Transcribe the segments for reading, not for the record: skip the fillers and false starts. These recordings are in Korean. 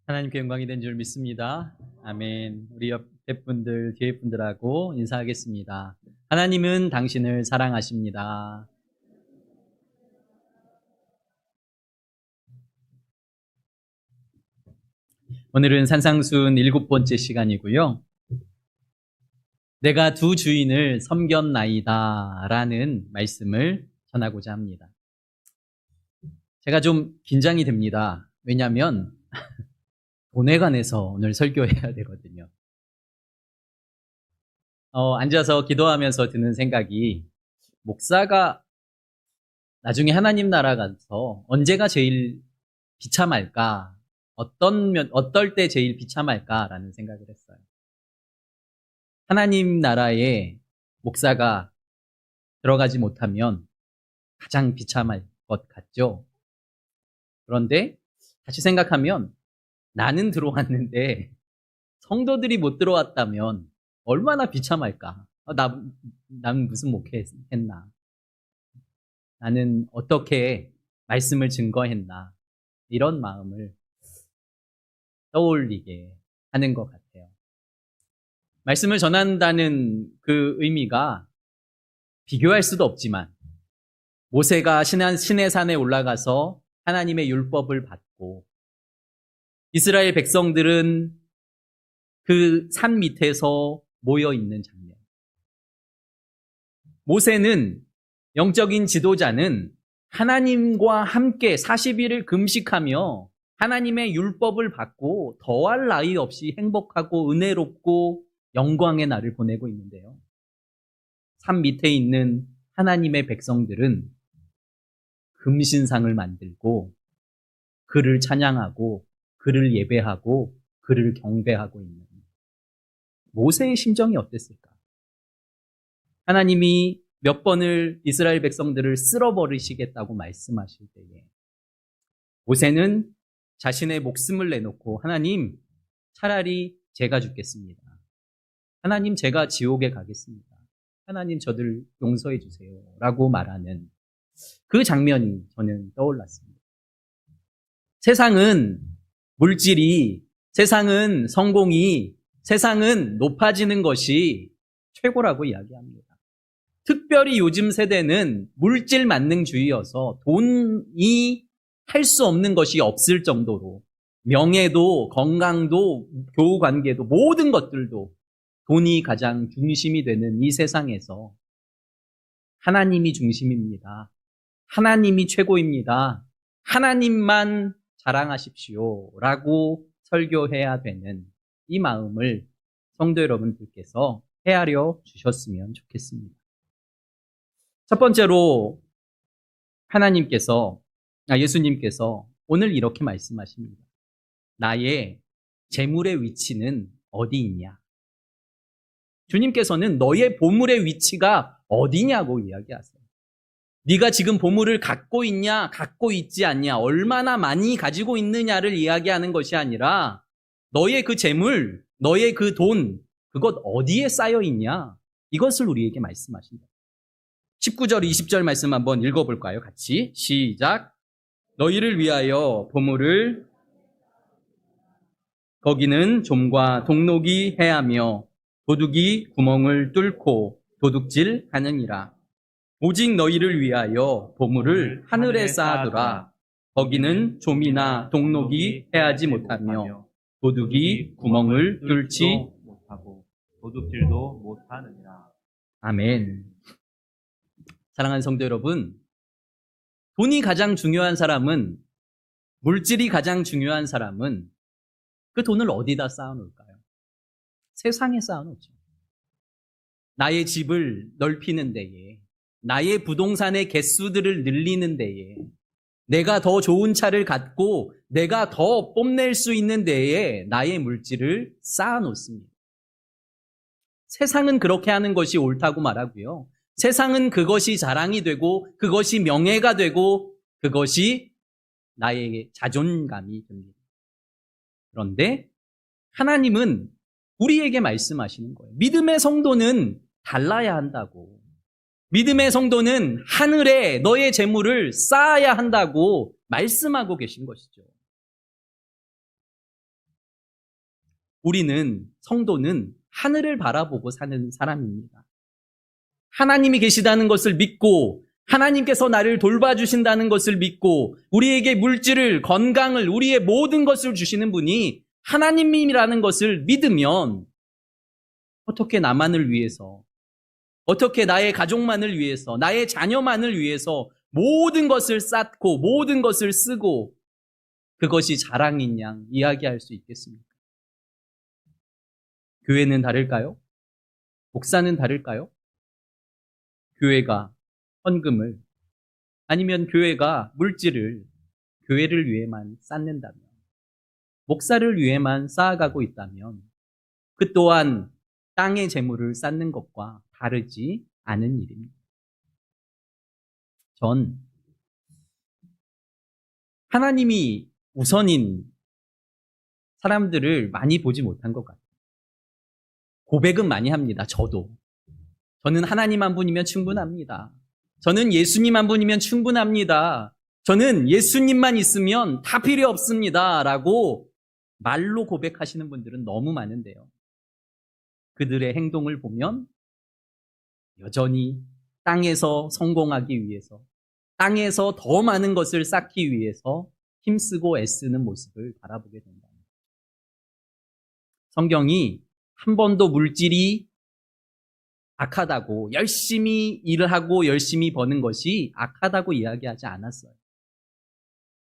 하나님께 영광이 된 줄 믿습니다. 아멘. 우리 옆에 분들, 뒤에 분들하고 인사하겠습니다. 하나님은 당신을 사랑하십니다. 오늘은 산상순 7번째 시간이고요. 내가 두 주인을 섬겼나이다 라는 말씀을 전하고자 합니다. 제가 좀 긴장이 됩니다. 왜냐하면 돈에 관해서 오늘 설교해야 되거든요. 앉아서 기도하면서 드는 생각이, 목사가 나중에 하나님 나라 가서 언제가 제일 비참할까? 어떨 때 제일 비참할까라는 생각을 했어요. 하나님 나라에 목사가 들어가지 못하면 가장 비참할 것 같죠? 그런데 다시 생각하면 나는 들어왔는데 성도들이 못 들어왔다면 얼마나 비참할까? 난 무슨 목회했나? 나는 어떻게 말씀을 증거했나? 이런 마음을 떠올리게 하는 것 같아요. 말씀을 전한다는 그 의미가 비교할 수도 없지만, 모세가 신의 산에 올라가서 하나님의 율법을 받고 이스라엘 백성들은 그 산 밑에서 모여 있는 장면. 모세는, 영적인 지도자는 하나님과 함께 40일을 금식하며 하나님의 율법을 받고 더할 나위 없이 행복하고 은혜롭고 영광의 날을 보내고 있는데요. 산 밑에 있는 하나님의 백성들은 금신상을 만들고 그를 찬양하고 그를 예배하고 그를 경배하고 있는 모세의 심정이 어땠을까? 하나님이 몇 번을 이스라엘 백성들을 쓸어버리시겠다고 말씀하실 때에 모세는 자신의 목숨을 내놓고, 하나님, 차라리 제가 죽겠습니다. 하나님, 제가 지옥에 가겠습니다. 하나님, 저들 용서해 주세요 라고 말하는 그 장면이 저는 떠올랐습니다. 세상은 물질이, 세상은 성공이, 세상은 높아지는 것이 최고라고 이야기합니다. 특별히 요즘 세대는 물질 만능주의여서 돈이 할 수 없는 것이 없을 정도로, 명예도, 건강도, 교우관계도, 모든 것들도 돈이 가장 중심이 되는 이 세상에서 하나님이 중심입니다. 하나님이 최고입니다. 하나님만 자랑하십시오 라고 설교해야 되는 이 마음을 성도 여러분들께서 헤아려 주셨으면 좋겠습니다. 첫 번째로 예수님께서 오늘 이렇게 말씀하십니다. 나의 재물의 위치는 어디 있냐? 주님께서는 너의 보물의 위치가 어디냐고 이야기하세요. 네가 지금 보물을 갖고 있냐, 갖고 있지 않냐, 얼마나 많이 가지고 있느냐를 이야기하는 것이 아니라 너의 그 재물, 너의 그 돈, 그것 어디에 쌓여 있냐? 이것을 우리에게 말씀하신다. 19절, 20절 말씀 한번 읽어볼까요? 같이 시작. 너희를 위하여 보물을 거기는 좀과 동록이 해하며 도둑이 구멍을 뚫고 도둑질하느니라. 오직 너희를 위하여 보물을 하늘에 쌓아두라. 거기는 좀이나 동록이 해하지 못하며 도둑이 구멍을 뚫지 못하고 도둑질도 못하느니라. 아멘. 사랑하는 성도 여러분, 돈이 가장 중요한 사람은, 물질이 가장 중요한 사람은 그 돈을 어디다 쌓아놓을까요? 세상에 쌓아놓죠. 나의 집을 넓히는 데에, 나의 부동산의 개수들을 늘리는 데에, 내가 더 좋은 차를 갖고 내가 더 뽐낼 수 있는 데에 나의 물질을 쌓아놓습니다. 세상은 그렇게 하는 것이 옳다고 말하고요. 세상은 그것이 자랑이 되고 그것이 명예가 되고 그것이 나의 자존감이 됩니다. 그런데 하나님은 우리에게 말씀하시는 거예요. 믿음의 성도는 달라야 한다고. 믿음의 성도는 하늘에 너의 재물을 쌓아야 한다고 말씀하고 계신 것이죠. 우리는, 성도는 하늘을 바라보고 사는 사람입니다. 하나님이 계시다는 것을 믿고 하나님께서 나를 돌봐주신다는 것을 믿고 우리에게 물질을, 건강을, 우리의 모든 것을 주시는 분이 하나님이라는 것을 믿으면 어떻게 나만을 위해서, 어떻게 나의 가족만을 위해서, 나의 자녀만을 위해서 모든 것을 쌓고 모든 것을 쓰고 그것이 자랑인 양 이야기할 수 있겠습니까? 교회는 다를까요? 목사는 다를까요? 교회가 헌금을, 아니면 교회가 물질을 교회를 위해만 쌓는다면, 목사를 위해만 쌓아가고 있다면 그 또한 땅의 재물을 쌓는 것과 다르지 않은 일입니다. 전 하나님이 우선인 사람들을 많이 보지 못한 것 같아요. 고백은 많이 합니다. 저는 하나님 한 분이면 충분합니다. 저는 예수님 한 분이면 충분합니다. 저는 예수님만 있으면 다 필요 없습니다. 라고 말로 고백하시는 분들은 너무 많은데요. 그들의 행동을 보면 여전히 땅에서 성공하기 위해서, 땅에서 더 많은 것을 쌓기 위해서 힘쓰고 애쓰는 모습을 바라보게 된다. 성경이 한 번도 물질이 악하다고, 열심히 일을 하고 열심히 버는 것이 악하다고 이야기하지 않았어요.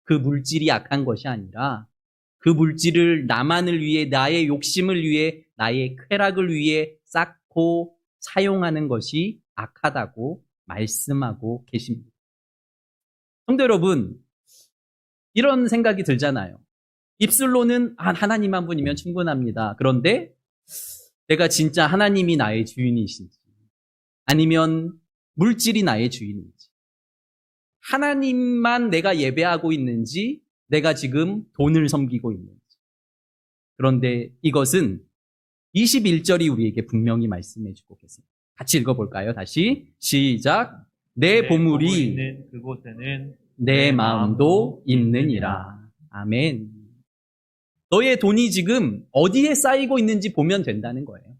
그 물질이 악한 것이 아니라 그 물질을 나만을 위해, 나의 욕심을 위해, 나의 쾌락을 위해 쌓고 사용하는 것이 악하다고 말씀하고 계십니다. 성도 여러분, 이런 생각이 들잖아요. 입술로는 하나님 한 분이면 충분합니다. 그런데 내가 진짜 하나님이 나의 주인이신지, 아니면 물질이 나의 주인인지, 하나님만 내가 예배하고 있는지, 내가 지금 돈을 섬기고 있는지. 그런데 이것은 21절이 우리에게 분명히 말씀해 주고 계십니다. 같이 읽어볼까요? 다시 시작. 내 보물이 있는 그곳에는 내 마음도 있느니라. 아멘. 너의 돈이 지금 어디에 쌓이고 있는지 보면 된다는 거예요.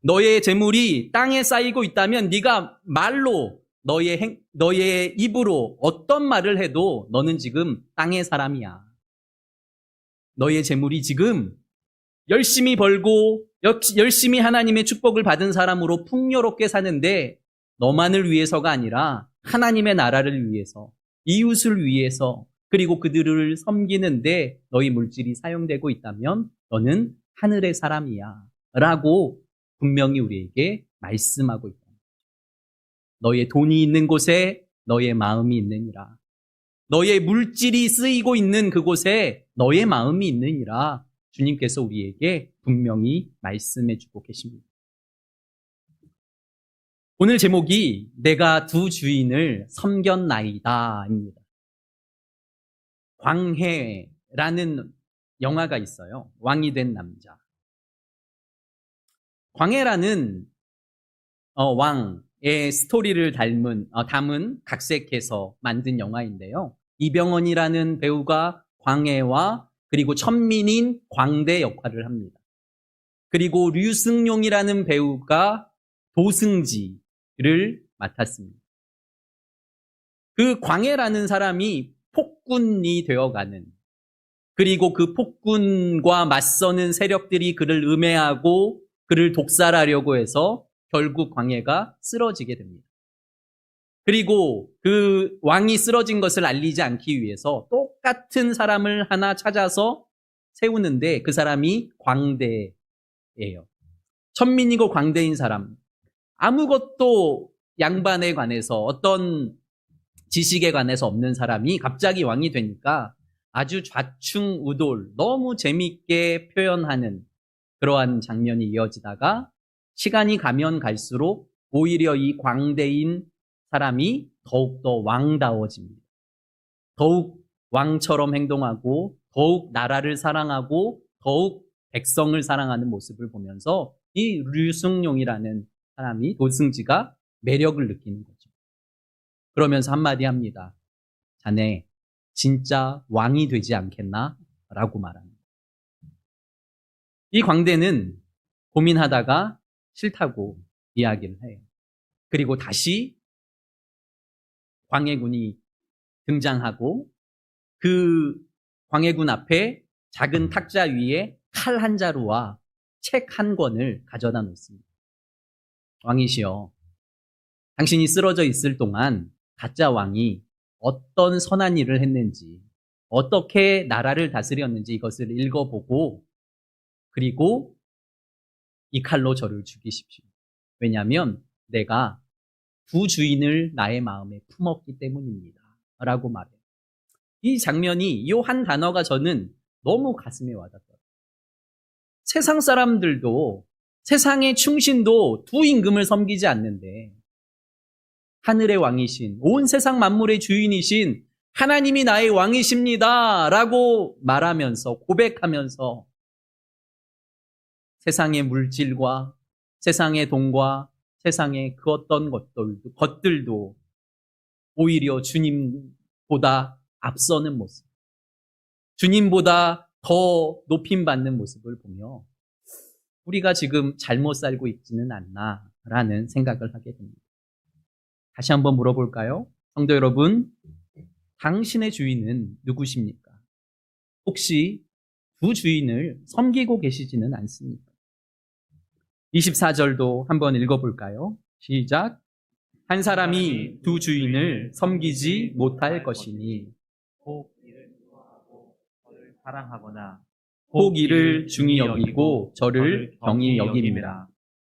너의 재물이 땅에 쌓이고 있다면 네가 말로, 너의 입으로 어떤 말을 해도 너는 지금 땅의 사람이야. 너의 재물이 지금 열심히 벌고 열심히 하나님의 축복을 받은 사람으로 풍요롭게 사는데 너만을 위해서가 아니라 하나님의 나라를 위해서, 이웃을 위해서, 그리고 그들을 섬기는데 너희 물질이 사용되고 있다면 너는 하늘의 사람이야 라고 분명히 우리에게 말씀하고 있다. 너의 돈이 있는 곳에 너의 마음이 있느니라. 너의 물질이 쓰이고 있는 그곳에 너의 마음이 있느니라. 주님께서 우리에게 분명히 말씀해 주고 계십니다. 오늘 제목이 내가 두 주인을 섬겼나이다입니다. 광해라는 영화가 있어요. 왕이 된 남자. 광해라는 왕의 스토리를 담은 각색해서 만든 영화인데요. 이병헌이라는 배우가 광해와 그리고 천민인 광대 역할을 합니다. 그리고 류승룡이라는 배우가 도승지를 맡았습니다. 그 광해라는 사람이 폭군이 되어가는, 그리고 그 폭군과 맞서는 세력들이 그를 음해하고 그를 독살하려고 해서 결국 광해가 쓰러지게 됩니다. 그리고 그 왕이 쓰러진 것을 알리지 않기 위해서 똑같은 사람을 하나 찾아서 세우는데 그 사람이 광대예요. 천민이고 광대인 사람. 아무것도 양반에 관해서, 어떤 지식에 관해서 없는 사람이 갑자기 왕이 되니까 아주 좌충우돌, 너무 재미있게 표현하는 그러한 장면이 이어지다가 시간이 가면 갈수록 오히려 이 광대인 사람이 더욱더 왕다워집니다. 더욱 왕처럼 행동하고 더욱 나라를 사랑하고 더욱 백성을 사랑하는 모습을 보면서 이 류승룡이라는 사람이, 도승지가 매력을 느끼는 거죠. 그러면서 한마디 합니다. 자네 진짜 왕이 되지 않겠나? 라고 말합니다. 이 광대는 고민하다가 싫다고 이야기를 해요. 그리고 다시 광해군이 등장하고 그 광해군 앞에 작은 탁자 위에 칼 한 자루와 책 한 권을 가져다 놓습니다. 왕이시여, 당신이 쓰러져 있을 동안 가짜 왕이 어떤 선한 일을 했는지, 어떻게 나라를 다스렸는지 이것을 읽어보고, 그리고 이 칼로 저를 죽이십시오. 왜냐하면 내가 두 주인을 나의 마음에 품었기 때문입니다. 라고 말해요. 이 장면이, 이 한 단어가 저는 너무 가슴에 와닿더라고요. 세상 사람들도, 세상의 충신도 두 임금을 섬기지 않는데, 하늘의 왕이신, 온 세상 만물의 주인이신 하나님이 나의 왕이십니다. 라고 말하면서, 고백하면서 세상의 물질과 세상의 돈과 세상의 그 어떤 것들도 오히려 주님보다 앞서는 모습, 주님보다 더 높임받는 모습을 보며 우리가 지금 잘못 살고 있지는 않나라는 생각을 하게 됩니다. 다시 한번 물어볼까요? 성도 여러분, 당신의 주인은 누구십니까? 혹시 두 주인을 섬기고 계시지는 않습니까? 24절도 한번 읽어볼까요? 시작. 한 사람이 두 주인을 섬기지 못할 것이니 혹 이를 좋아하고 저를 사랑하거나 혹 이를 중히 여기고 저를 경히 여김이라.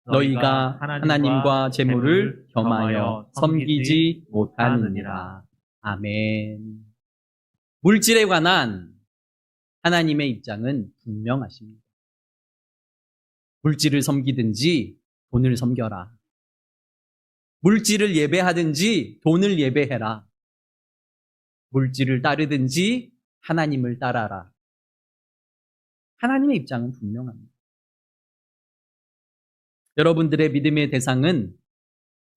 너희가 하나님과 재물을 겸하여 섬기지 못하느니라. 아멘. 물질에 관한 하나님의 입장은 분명하십니다. 물질을 섬기든지 돈을 섬겨라. 물질을 예배하든지 돈을 예배해라. 물질을 따르든지 하나님을 따라라. 하나님의 입장은 분명합니다. 여러분들의 믿음의 대상은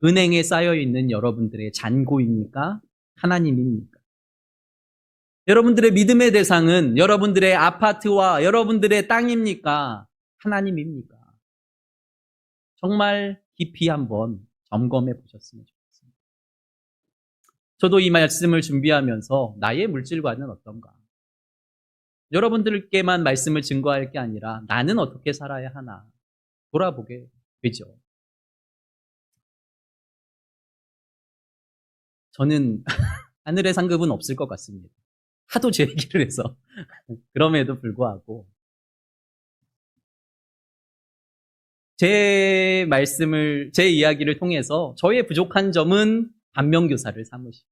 은행에 쌓여있는 여러분들의 잔고입니까? 하나님입니까? 여러분들의 믿음의 대상은 여러분들의 아파트와 여러분들의 땅입니까? 하나님입니까? 정말 깊이 한번 점검해 보셨으면 좋겠습니다. 저도 이 말씀을 준비하면서 나의 물질관은 어떤가? 여러분들께만 말씀을 증거할 게 아니라 나는 어떻게 살아야 하나 돌아보게 되죠. 저는 하늘의 상급은 없을 것 같습니다. 하도 제 얘기를 해서. 그럼에도 불구하고 제 이야기를 통해서 저의 부족한 점은 반면교사를 삼으시고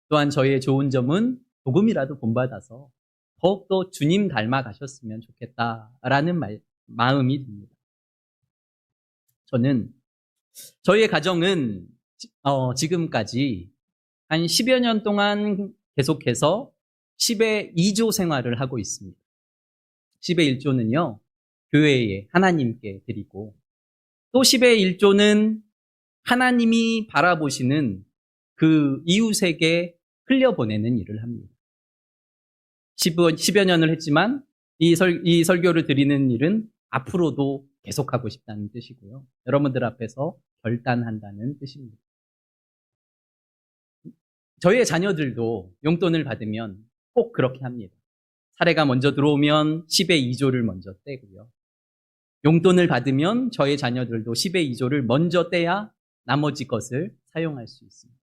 또한 저의 좋은 점은 조금이라도 본받아서 더욱더 주님 닮아 가셨으면 좋겠다라는 마음이 듭니다. 저는 저희의 가정은 지금까지 한 10여 년 동안 계속해서 10의 2조 생활을 하고 있습니다. 10의 1조는요, 교회에 하나님께 드리고, 또 10의 1조는 하나님이 바라보시는 그 이웃에게 흘려보내는 일을 합니다. 10여 년을 했지만 이 설교를 드리는 일은 앞으로도 계속하고 싶다는 뜻이고요. 여러분들 앞에서 결단한다는 뜻입니다. 저희의 자녀들도 용돈을 받으면 꼭 그렇게 합니다. 사례가 먼저 들어오면 10의 2조를 먼저 떼고요. 용돈을 받으면 저희 자녀들도 10의 2조를 먼저 떼야 나머지 것을 사용할 수 있습니다.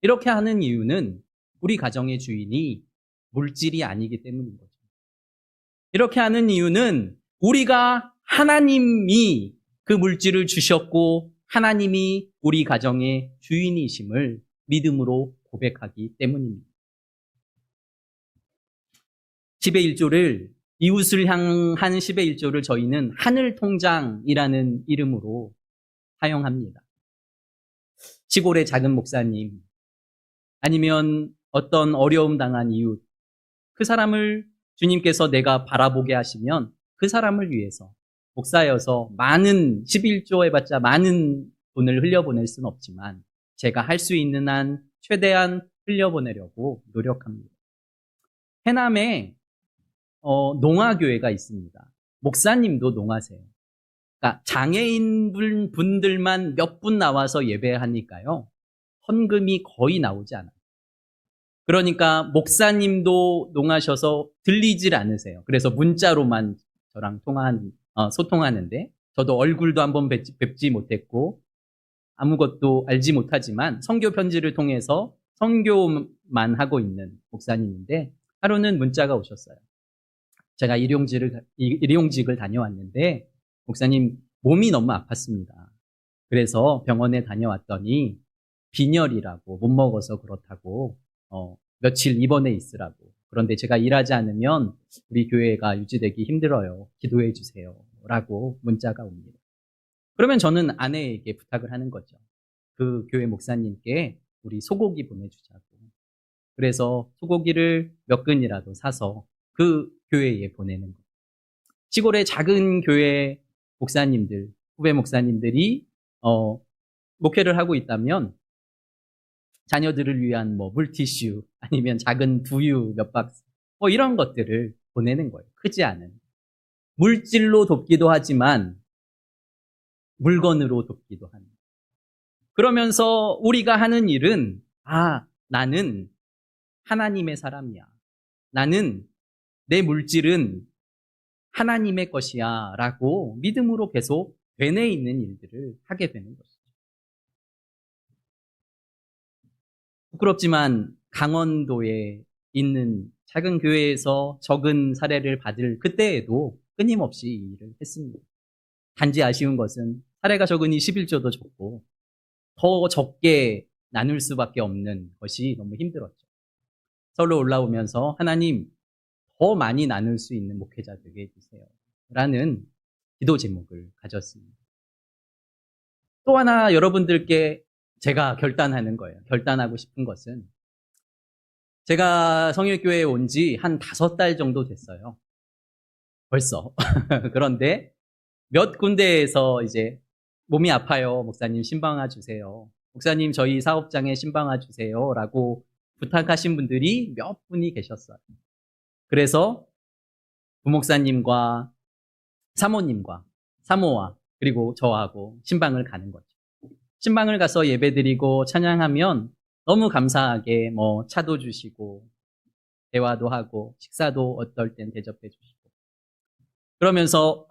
이렇게 하는 이유는 우리 가정의 주인이 물질이 아니기 때문인 거죠. 이렇게 하는 이유는 우리가 하나님이 그 물질을 주셨고 하나님이 우리 가정의 주인이심을 믿음으로 고백하기 때문입니다. 10의 1조를 이웃을 향한 10의 1조를 저희는 하늘통장이라는 이름으로 사용합니다. 시골의 작은 목사님 아니면 어떤 어려움 당한 이웃 그 사람을 주님께서 내가 바라보게 하시면 그 사람을 위해서 목사여서 많은 11조 해봤자 많은 돈을 흘려보낼 수는 없지만 제가 할 수 있는 한 최대한 흘려보내려고 노력합니다. 해남에 농아교회가 있습니다. 목사님도 농아세요. 그러니까 장애인 분들만 몇 분 나와서 예배하니까요. 헌금이 거의 나오지 않아요. 그러니까 목사님도 농하셔서 들리질 않으세요. 그래서 문자로만 저랑 소통하는데 저도 얼굴도 한번 뵙지 못했고 아무것도 알지 못하지만 선교 편지를 통해서 선교만 하고 있는 목사님인데 하루는 문자가 오셨어요. 제가 일용직을 다녀왔는데 목사님 몸이 너무 아팠습니다. 그래서 병원에 다녀왔더니 빈혈이라고 못 먹어서 그렇다고 며칠 입원해 있으라고. 그런데 제가 일하지 않으면 우리 교회가 유지되기 힘들어요. 기도해 주세요. 라고 문자가 옵니다. 그러면 저는 아내에게 부탁을 하는 거죠. 그 교회 목사님께 우리 소고기 보내주자고. 그래서 소고기를 몇 근이라도 사서 그 교회에 보내는 거예요. 시골의 작은 교회 목사님들, 후배 목사님들이 목회를 하고 있다면 자녀들을 위한 물티슈 아니면 작은 두유 몇 박스 이런 것들을 보내는 거예요. 크지 않은. 물질로 돕기도 하지만 물건으로 돕기도 하는. 그러면서 우리가 하는 일은 나는 하나님의 사람이야. 나는 내 물질은 하나님의 것이야 라고 믿음으로 계속 되뇌 있는 일들을 하게 되는 것이죠. 부끄럽지만 강원도에 있는 작은 교회에서 적은 사례를 받을 그때에도 끊임없이 이 일을 했습니다. 단지 아쉬운 것은 사례가 적으니 11조도 적고 더 적게 나눌 수밖에 없는 것이 너무 힘들었죠. 서울로 올라오면서 하나님 더 많이 나눌 수 있는 목회자 되게 해주세요 라는 기도 제목을 가졌습니다. 또 하나 여러분들께 제가 결단하는 거예요. 결단하고 싶은 것은 제가 성일교회에 온 지 한 5달 정도 됐어요. 벌써. 그런데 몇 군데에서 이제 몸이 아파요. 목사님 신방아 주세요. 목사님 저희 사업장에 신방아 주세요. 라고 부탁하신 분들이 몇 분이 계셨어요. 그래서 부목사님과 사모님과 사모와 그리고 저하고 신방을 가는 거죠. 신방을 가서 예배드리고 찬양하면 너무 감사하게 차도 주시고 대화도 하고 식사도 어떨 땐 대접해 주시고 그러면서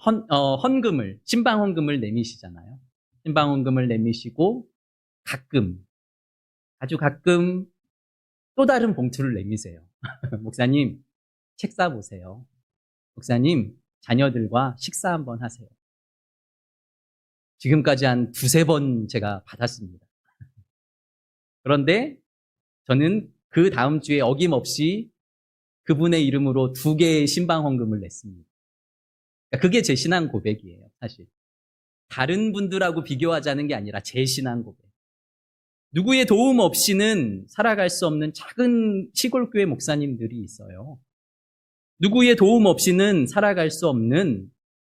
신방 헌금을 내미시잖아요. 신방 헌금을 내미시고 아주 가끔 또 다른 봉투를 내미세요. 목사님 책 사보세요. 목사님 자녀들과 식사 한번 하세요. 지금까지 한 2-3번 제가 받았습니다. 그런데 저는 그 다음 주에 어김없이 그분의 이름으로 2개의 신방 헌금을 냈습니다. 그게 제 신앙 고백이에요, 사실. 다른 분들하고 비교하자는 게 아니라 제 신앙 고백. 누구의 도움 없이는 살아갈 수 없는 작은 시골교회 목사님들이 있어요. 누구의 도움 없이는 살아갈 수 없는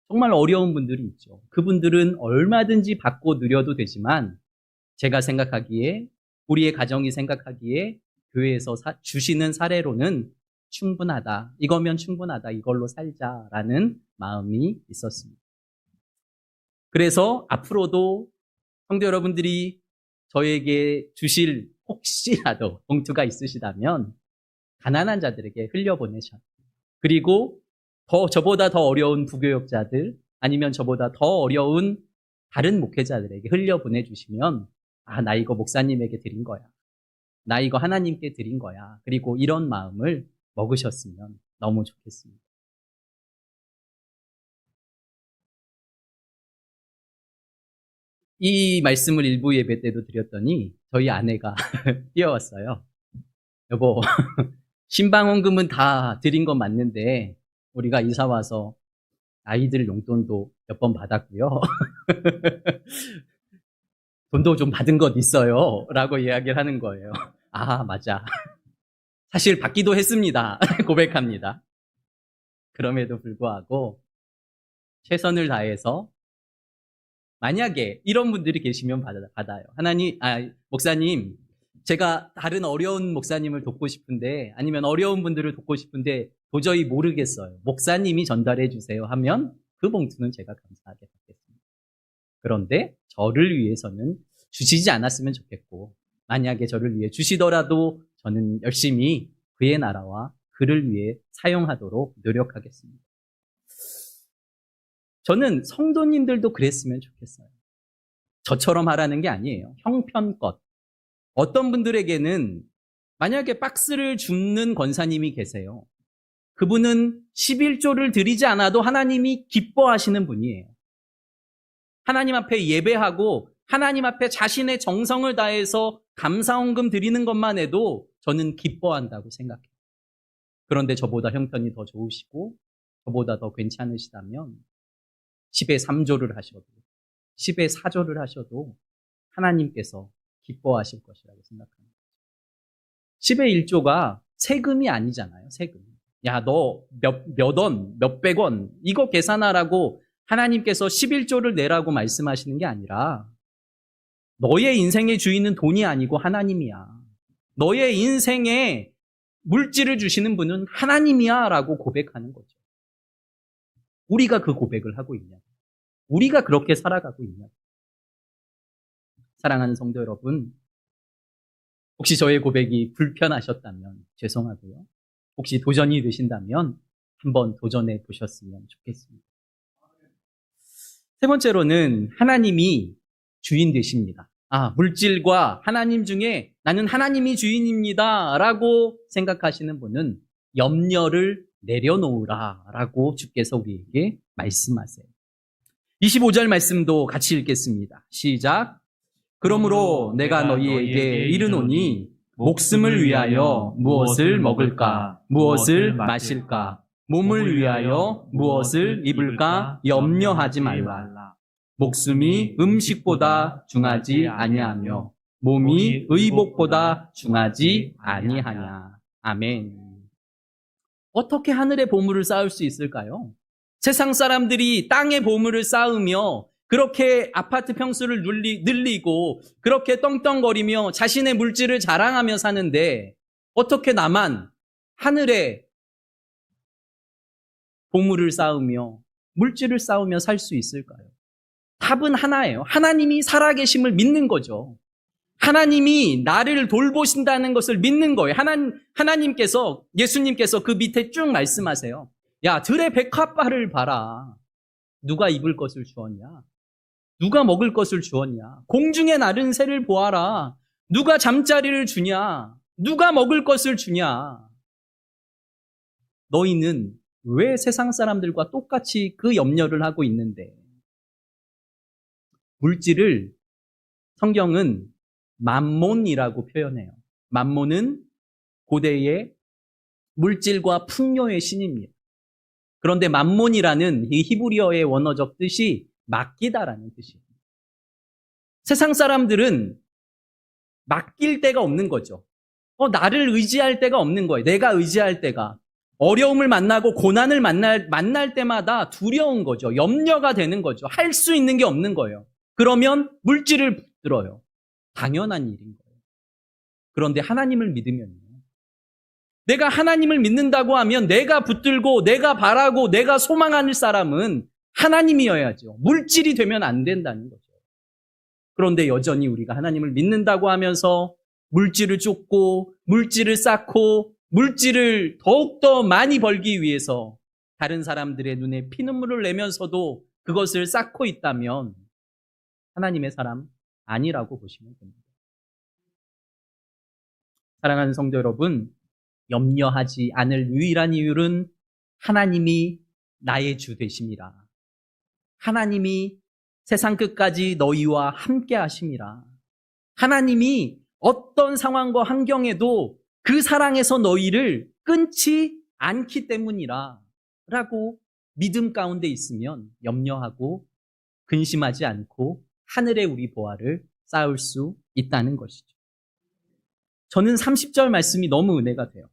정말 어려운 분들이 있죠. 그분들은 얼마든지 받고 누려도 되지만 제가 생각하기에 우리의 가정이 생각하기에 교회에서 주시는 사례로는 충분하다. 이거면 충분하다. 이걸로 살자라는 마음이 있었습니다. 그래서 앞으로도 성도 여러분들이 저에게 주실 혹시라도 봉투가 있으시다면 가난한 자들에게 흘려보내셔. 그리고 저보다 더 어려운 부교역자들 아니면 저보다 더 어려운 다른 목회자들에게 흘려보내주시면 나 이거 목사님에게 드린 거야. 나 이거 하나님께 드린 거야. 그리고 이런 마음을 먹으셨으면 너무 좋겠습니다. 이 말씀을 일부 예배 때도 드렸더니 저희 아내가 뛰어왔어요. 여보, 신방헌금은 다 드린 건 맞는데 우리가 이사 와서 아이들 용돈도 몇 번 받았고요. 돈도 좀 받은 것 있어요. 라고 이야기를 하는 거예요. 맞아. 사실 받기도 했습니다. 고백합니다. 그럼에도 불구하고 최선을 다해서 만약에 이런 분들이 계시면 받아요. 목사님, 제가 다른 어려운 목사님을 돕고 싶은데 아니면 어려운 분들을 돕고 싶은데 도저히 모르겠어요. 목사님이 전달해 주세요 하면 그 봉투는 제가 감사하게 받겠습니다. 그런데 저를 위해서는 주시지 않았으면 좋겠고, 만약에 저를 위해 주시더라도 저는 열심히 그의 나라와 그를 위해 사용하도록 노력하겠습니다. 저는 성도님들도 그랬으면 좋겠어요. 저처럼 하라는 게 아니에요. 형편껏. 어떤 분들에게는 만약에 박스를 줍는 권사님이 계세요. 그분은 11조를 드리지 않아도 하나님이 기뻐하시는 분이에요. 하나님 앞에 예배하고 하나님 앞에 자신의 정성을 다해서 감사헌금 드리는 것만 해도 저는 기뻐한다고 생각해요. 그런데 저보다 형편이 더 좋으시고 저보다 더 괜찮으시다면 10의 3조를 하셔도 10의 4조를 하셔도 하나님께서 기뻐하실 것이라고 생각합니다. 10의 1조가 세금이 아니잖아요. 세금. 야, 너 몇 원, 몇백 원 이거 계산하라고 하나님께서 11조를 내라고 말씀하시는 게 아니라 너의 인생의 주인은 돈이 아니고 하나님이야. 너의 인생에 물질을 주시는 분은 하나님이야 라고 고백하는 거죠. 우리가 그 고백을 하고 있냐? 우리가 그렇게 살아가고 있냐? 사랑하는 성도 여러분, 혹시 저의 고백이 불편하셨다면 죄송하고요. 혹시 도전이 되신다면 한번 도전해 보셨으면 좋겠습니다. 세 번째로는 하나님이 주인 되십니다. 물질과 하나님 중에 나는 하나님이 주인입니다 라고 생각하시는 분은 염려를 내려놓으라 라고 주께서 우리에게 말씀하세요. 25절 말씀도 같이 읽겠습니다. 시작. 그러므로 내가 너희에게 이르노니 목숨을 위하여 무엇을 먹을까, 무엇을 마실까, 몸을 위하여 무엇을 입을까 염려하지 말라. 목숨이 음식보다 중하지 아니하며 몸이 의복보다 중하지 아니하냐. 아멘. 어떻게 하늘의 보물을 쌓을 수 있을까요? 세상 사람들이 땅의 보물을 쌓으며 그렇게 아파트 평수를 늘리고 그렇게 떵떵거리며 자신의 물질을 자랑하며 사는데 어떻게 나만 하늘의 보물을 쌓으며 물질을 쌓으며 살 수 있을까요? 답은 하나예요. 하나님이 살아계심을 믿는 거죠. 하나님이 나를 돌보신다는 것을 믿는 거예요. 하나님께서, 예수님께서 그 밑에 쭉 말씀하세요. 야, 들의 백합화를 봐라. 누가 입을 것을 주었냐? 누가 먹을 것을 주었냐? 공중에 나른 새를 보아라. 누가 잠자리를 주냐? 누가 먹을 것을 주냐? 너희는 왜 세상 사람들과 똑같이 그 염려를 하고 있는데? 물질을 성경은 맘몬이라고 표현해요. 맘몬은 고대의 물질과 풍요의 신입니다. 그런데 맘몬이라는 이 히브리어의 원어적 뜻이 맡기다라는 뜻이에요. 세상 사람들은 맡길 데가 없는 거죠. 나를 의지할 데가 없는 거예요. 내가 의지할 때가. 어려움을 만나고 고난을 만날 때마다 두려운 거죠. 염려가 되는 거죠. 할 수 있는 게 없는 거예요. 그러면 물질을 붙들어요. 당연한 일인 거예요. 그런데 하나님을 믿으면요. 내가 하나님을 믿는다고 하면 내가 붙들고 내가 바라고 내가 소망하는 사람은 하나님이어야죠. 물질이 되면 안 된다는 거죠. 그런데 여전히 우리가 하나님을 믿는다고 하면서 물질을 쫓고 물질을 쌓고 물질을 더욱더 많이 벌기 위해서 다른 사람들의 눈에 피눈물을 내면서도 그것을 쌓고 있다면 하나님의 사람 아니라고 보시면 됩니다. 사랑하는 성도 여러분, 염려하지 않을 유일한 이유는 하나님이 나의 주 되심이라. 하나님이 세상 끝까지 너희와 함께 하심이라. 하나님이 어떤 상황과 환경에도 그 사랑에서 너희를 끊지 않기 때문이라 라고 믿음 가운데 있으면 염려하고 근심하지 않고 하늘의 우리 보화를 쌓을 수 있다는 것이죠. 저는 30절 말씀이 너무 은혜가 돼요.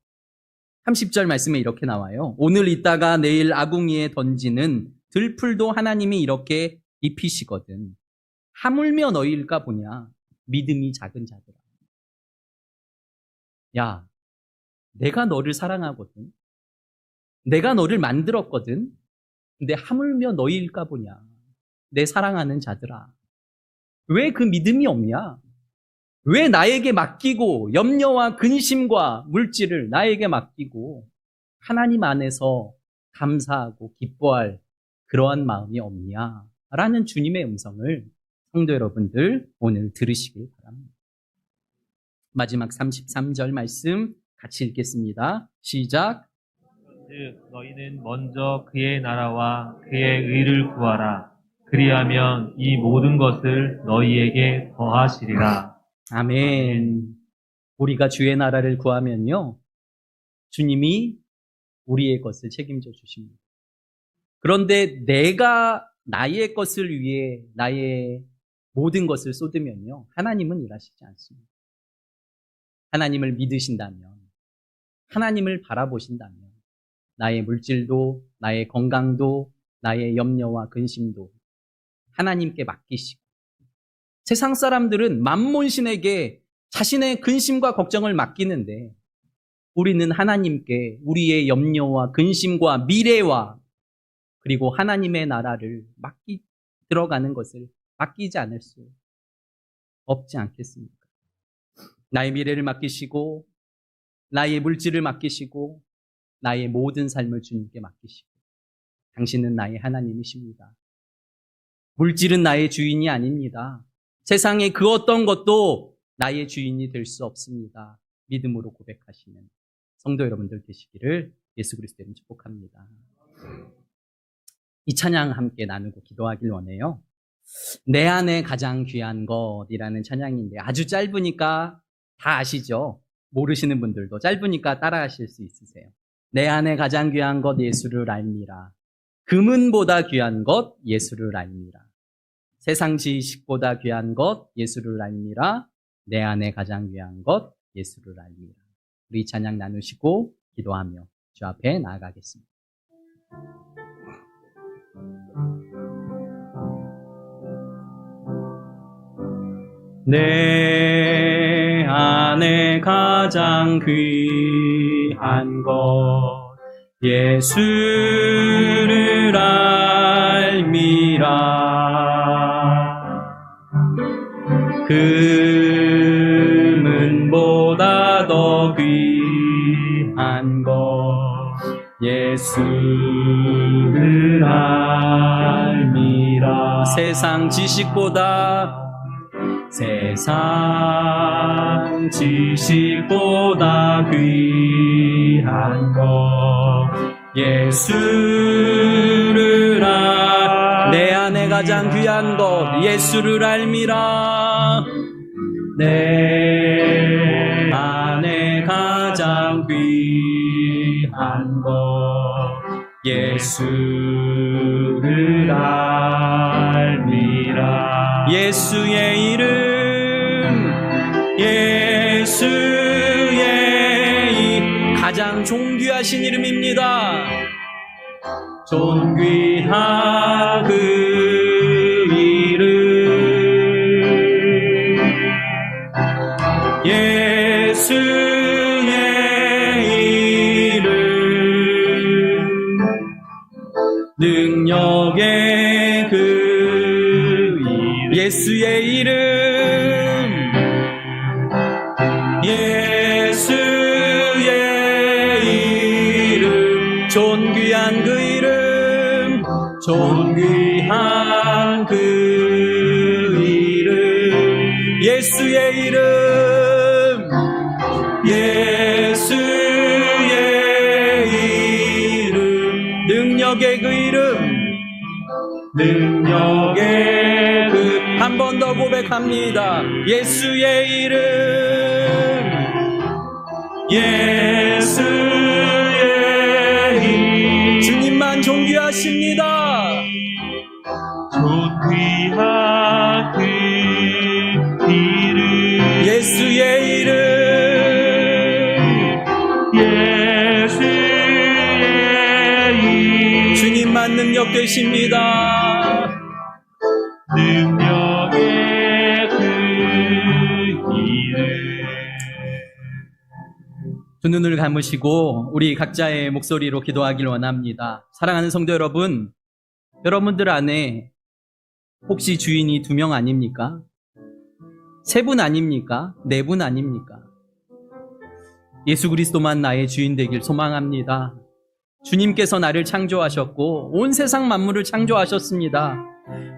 30절 말씀에 이렇게 나와요. 오늘 있다가 내일 아궁이에 던지는 들풀도 하나님이 이렇게 입히시거든. 하물며 너희일까 보냐. 믿음이 작은 자들아. 야, 내가 너를 사랑하거든. 내가 너를 만들었거든. 근데 하물며 너희일까 보냐. 내 사랑하는 자들아. 왜 그 믿음이 없냐? 왜 나에게 맡기고 염려와 근심과 물질을 나에게 맡기고 하나님 안에서 감사하고 기뻐할 그러한 마음이 없냐? 라는 주님의 음성을 성도 여러분들 오늘 들으시길 바랍니다. 마지막 33절 말씀 같이 읽겠습니다. 시작. 즉 너희는 먼저 그의 나라와 그의 의를 구하라. 그리하면 이 모든 것을 너희에게 더하시리라. 아멘. 우리가 주의 나라를 구하면요, 주님이 우리의 것을 책임져 주십니다. 그런데 내가 나의 것을 위해 나의 모든 것을 쏟으면요, 하나님은 일하시지 않습니다. 하나님을 믿으신다면, 하나님을 바라보신다면, 나의 물질도, 나의 건강도, 나의 염려와 근심도 하나님께 맡기시고, 세상 사람들은 만몬신에게 자신의 근심과 걱정을 맡기는데 우리는 하나님께 우리의 염려와 근심과 미래와 그리고 하나님의 나라를 들어가는 것을 맡기지 않을 수 없지 않겠습니까? 나의 미래를 맡기시고 나의 물질을 맡기시고 나의 모든 삶을 주님께 맡기시고 당신은 나의 하나님이십니다. 물질은 나의 주인이 아닙니다. 세상의 그 어떤 것도 나의 주인이 될 수 없습니다. 믿음으로 고백하시는 성도 여러분들 되시기를 예수 그리스도 이름으로 축복합니다. 이 찬양 함께 나누고 기도하길 원해요. 내 안에 가장 귀한 것이라는 찬양인데 아주 짧으니까 다 아시죠? 모르시는 분들도 짧으니까 따라하실 수 있으세요. 내 안에 가장 귀한 것 예수를 알미라. 금은보다 귀한 것 예수를 알미라. 세상 지식보다 귀한 것 예수를 알미라. 내 안에 가장 귀한 것 예수를 알미라. 우리 찬양 나누시고 기도하며 주 앞에 나아가겠습니다. 내 안에 가장 귀한 것 예수를 알미라. 금은보다 더 귀한 것 예수를 알미라. 세상 지식보다 귀한 것 예수를 내 안에 가장 귀한 것 예수를 알미라. 내 안에 가장 귀한 것 예수를 알미라. 예수의 이름 가장 존귀하신 이름입니다. 존귀한 그 이름 예수의 이름 능력의 그 이름 예수의 이름 존귀한 그 이름 존귀한 그 이름 예수의 이름 예수의 이름 능력의 그 이름 능력의 그 한 번 더 고백합니다. 예수의 이름 예수의 주님만 존귀하십니다. 존귀한 그 이름 예수의 이름 예수의 이름 주님만 능력 되십니다. 능력의 그 이름 두 눈을 감으시고 우리 각자의 목소리로 기도하길 원합니다. 사랑하는 성도 여러분, 여러분들 안에 혹시 주인이 2명 아닙니까? 3분 아닙니까? 4분 아닙니까? 예수 그리스도만 나의 주인 되길 소망합니다. 주님께서 나를 창조하셨고 온 세상 만물을 창조하셨습니다.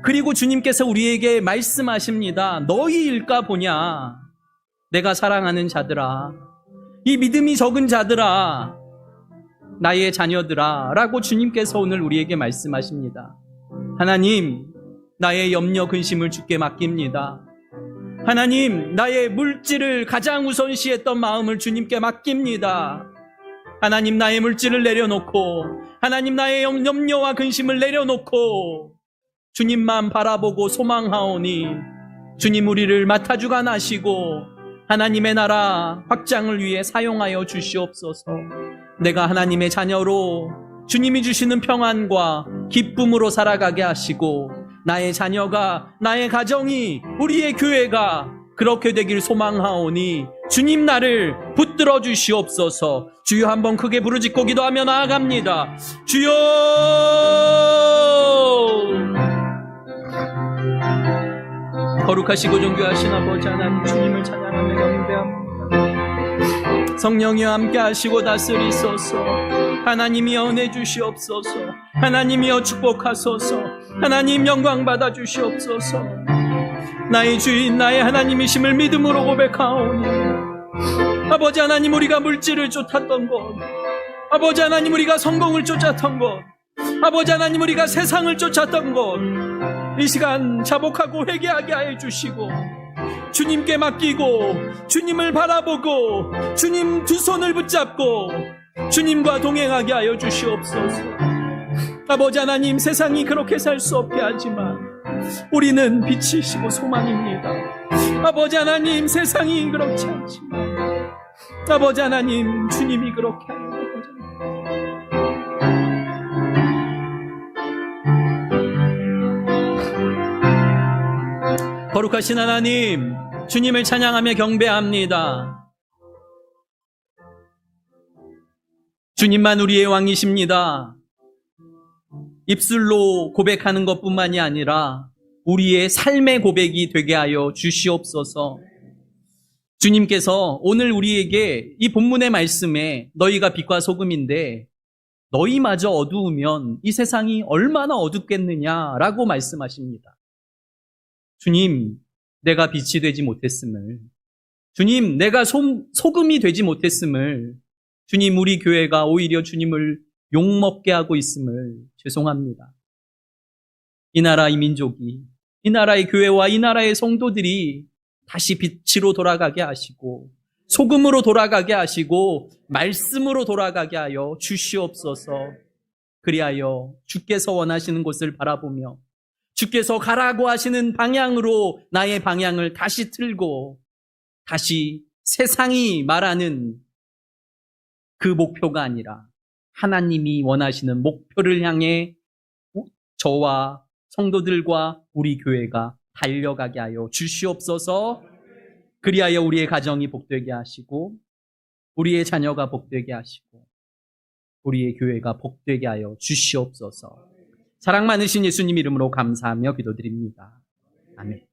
그리고 주님께서 우리에게 말씀하십니다. 너희 일까 보냐? 내가 사랑하는 자들아, 이 믿음이 적은 자들아, 나의 자녀들아 라고 주님께서 오늘 우리에게 말씀하십니다. 하나님, 나의 염려 근심을 주께 맡깁니다. 하나님, 나의 물질을 가장 우선시했던 마음을 주님께 맡깁니다. 하나님, 나의 물질을 내려놓고, 하나님, 나의 염려와 근심을 내려놓고 주님만 바라보고 소망하오니 주님 우리를 맡아주관하시고 하나님의 나라 확장을 위해 사용하여 주시옵소서. 내가 하나님의 자녀로 주님이 주시는 평안과 기쁨으로 살아가게 하시고 나의 자녀가, 나의 가정이, 우리의 교회가 그렇게 되길 소망하오니 주님 나를 붙들어 주시옵소서. 주여, 한번 크게 부르짖고 기도하며 나아갑니다. 주여! 거룩하시고 존귀하신 아버지 하나님, 주님을 찬양하며 경배합니다. 성령이여 함께 하시고 다스리소서. 하나님이여 은혜 주시옵소서. 하나님이여 축복하소서. 하나님 영광 받아 주시옵소서. 나의 주인, 나의 하나님이심을 믿음으로 고백하오니 아버지 하나님, 우리가 물질을 쫓았던 것, 아버지 하나님 우리가 성공을 쫓았던 것, 아버지 하나님 우리가 세상을 쫓았던 것, 이 시간 자복하고 회개하게 하여 주시고 주님께 맡기고 주님을 바라보고 주님 두 손을 붙잡고 주님과 동행하게 하여 주시옵소서. 아버지 하나님, 세상이 그렇게 살 수 없게 하지만 우리는 빛이시고 소망입니다. 아버지 하나님, 세상이 그렇지 않지만 아버지 하나님, 주님이 그렇게 하여 아버지 거룩하신 하나님, 주님을 찬양하며 경배합니다. 주님만 우리의 왕이십니다. 입술로 고백하는 것뿐만이 아니라 우리의 삶의 고백이 되게 하여 주시옵소서. 주님께서 오늘 우리에게 이 본문의 말씀에 너희가 빛과 소금인데 너희마저 어두우면 이 세상이 얼마나 어둡겠느냐라고 말씀하십니다. 주님, 내가 빛이 되지 못했음을, 주님, 내가 소금이 되지 못했음을, 주님, 우리 교회가 오히려 주님을 욕먹게 하고 있음을 죄송합니다. 이 나라, 이 민족이, 이 나라의 교회와 이 나라의 성도들이 다시 빛으로 돌아가게 하시고 소금으로 돌아가게 하시고 말씀으로 돌아가게 하여 주시옵소서. 그리하여 주께서 원하시는 곳을 바라보며 주께서 가라고 하시는 방향으로 나의 방향을 다시 틀고 다시 세상이 말하는 그 목표가 아니라 하나님이 원하시는 목표를 향해 저와 성도들과 우리 교회가 달려가게 하여 주시옵소서. 그리하여 우리의 가정이 복되게 하시고 우리의 자녀가 복되게 하시고 우리의 교회가 복되게 하여 주시옵소서. 사랑 많으신 예수님 이름으로 감사하며 기도드립니다. 아멘.